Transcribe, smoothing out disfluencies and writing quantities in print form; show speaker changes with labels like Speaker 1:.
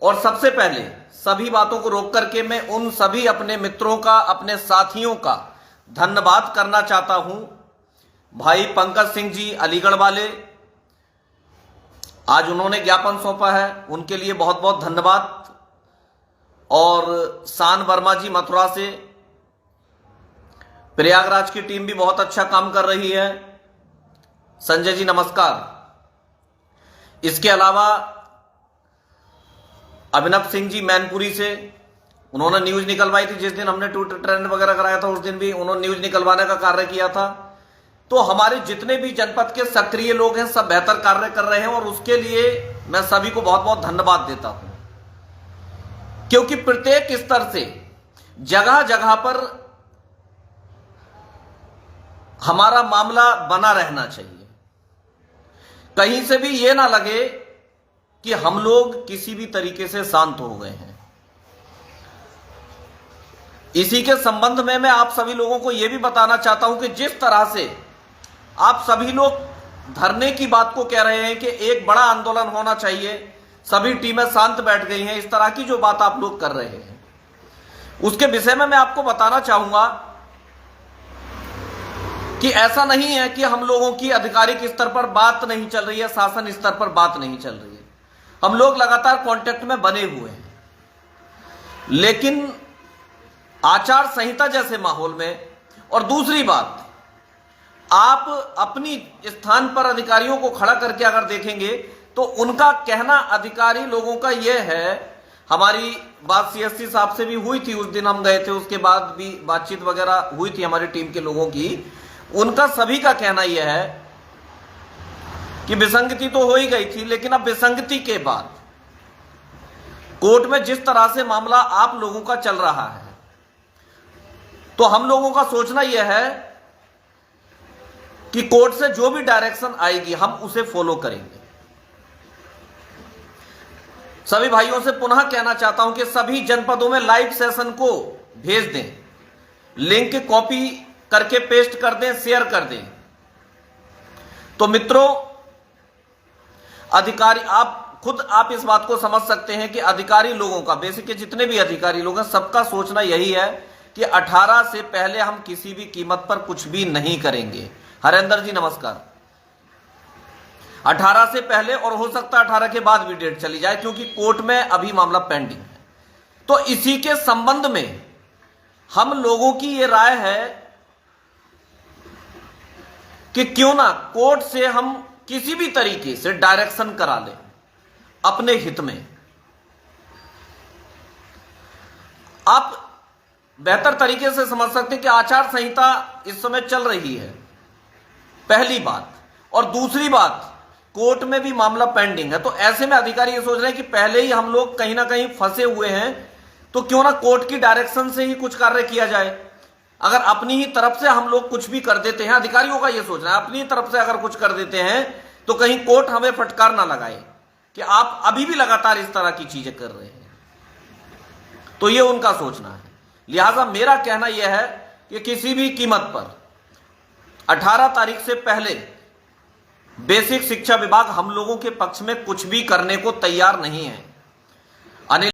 Speaker 1: और सबसे पहले सभी बातों को रोक करके मैं उन सभी अपने मित्रों का, अपने साथियों का धन्यवाद करना चाहता हूं। भाई पंकज सिंह जी अलीगढ़ वाले, आज उन्होंने ज्ञापन सौंपा है, उनके लिए बहुत बहुत धन्यवाद। और शान वर्मा जी मथुरा से, प्रयागराज की टीम भी बहुत अच्छा काम कर रही है, संजय जी नमस्कार। इसके अलावा अभिनव सिंह जी मैनपुरी से, उन्होंने न्यूज निकलवाई थी जिस दिन हमने ट्विटर ट्रेंड वगैरह कराया था, उस दिन भी उन्होंने न्यूज निकलवाने का कार्य किया था। तो हमारे जितने भी जनपद के सक्रिय लोग हैं सब बेहतर कार्य कर रहे हैं और उसके लिए मैं सभी को बहुत बहुत धन्यवाद देता हूं, क्योंकि प्रत्येक स्तर से जगह जगह पर हमारा मामला बना रहना चाहिए। कहीं से भी यह ना लगे कि हम लोग किसी भी तरीके से शांत हो गए हैं। इसी के संबंध में मैं आप सभी लोगों को यह भी बताना चाहता हूं कि जिस तरह से आप सभी लोग धरने की बात को कह रहे हैं कि एक बड़ा आंदोलन होना चाहिए, सभी टीमें शांत बैठ गई हैं, इस तरह की जो बात आप लोग कर रहे हैं उसके विषय में मैं आपको बताना चाहूंगा कि ऐसा नहीं है कि हम लोगों की आधिकारिक स्तर पर बात नहीं चल रही है, शासन स्तर पर बात नहीं चल रही है। हम लोग लगातार कांटेक्ट में बने हुए हैं, लेकिन आचार संहिता जैसे माहौल में, और दूसरी बात, आप अपनी स्थान पर अधिकारियों को खड़ा करके अगर देखेंगे तो उनका कहना अधिकारी लोगों का यह है, हमारी बात सीएससी साहब से भी हुई थी, उस दिन हम गए थे, उसके बाद भी बातचीत वगैरह हुई थी हमारी टीम के लोगों की, उनका सभी का कहना यह है कि विसंगति तो हो ही गई थी, लेकिन अब विसंगति के बाद कोर्ट में जिस तरह से मामला आप लोगों का चल रहा है, तो हम लोगों का सोचना यह है कि कोर्ट से जो भी डायरेक्शन आएगी हम उसे फॉलो करेंगे। सभी भाइयों से पुनः कहना चाहता हूं कि सभी जनपदों में लाइव सेशन को भेज दें, लिंक कॉपी करके पेस्ट कर दें, शेयर कर दें। तो मित्रों, अधिकारी आप इस बात को समझ सकते हैं कि अधिकारी लोगों का, बेसिक के जितने भी अधिकारी लोग हैं सबका सोचना यही है कि 18 से पहले हम किसी भी कीमत पर कुछ भी नहीं करेंगे। हरेंद्र जी नमस्कार। 18 से पहले, और हो सकता है 18 के बाद भी डेट चली जाए, क्योंकि कोर्ट में अभी मामला पेंडिंग है। तो इसी के संबंध में हम लोगों की यह राय है कि क्यों ना कोर्ट से हम किसी भी तरीके से डायरेक्शन करा लें अपने हित में। आप बेहतर तरीके से समझ सकते हैं कि आचार संहिता इस समय चल रही है, पहली बात, और दूसरी बात कोर्ट में भी मामला पेंडिंग है। तो ऐसे में अधिकारी ये सोच रहे हैं कि पहले ही हम लोग कहीं ना कहीं फंसे हुए हैं, तो क्यों ना कोर्ट की डायरेक्शन से ही कुछ कार्य किया जाए। अगर अपनी ही तरफ से हम लोग कुछ भी कर देते हैं, अधिकारियों का ये सोचना है, अपनी ही तरफ से अगर कुछ कर देते हैं तो कहीं कोर्ट हमें फटकार ना लगाए कि आप अभी भी लगातार इस तरह की चीजें कर रहे हैं। तो ये उनका सोचना है। लिहाजा मेरा कहना यह है कि किसी भी कीमत पर 18 तारीख से पहले बेसिक शिक्षा विभाग हम लोगों के पक्ष में कुछ भी करने को तैयार नहीं है। अनिल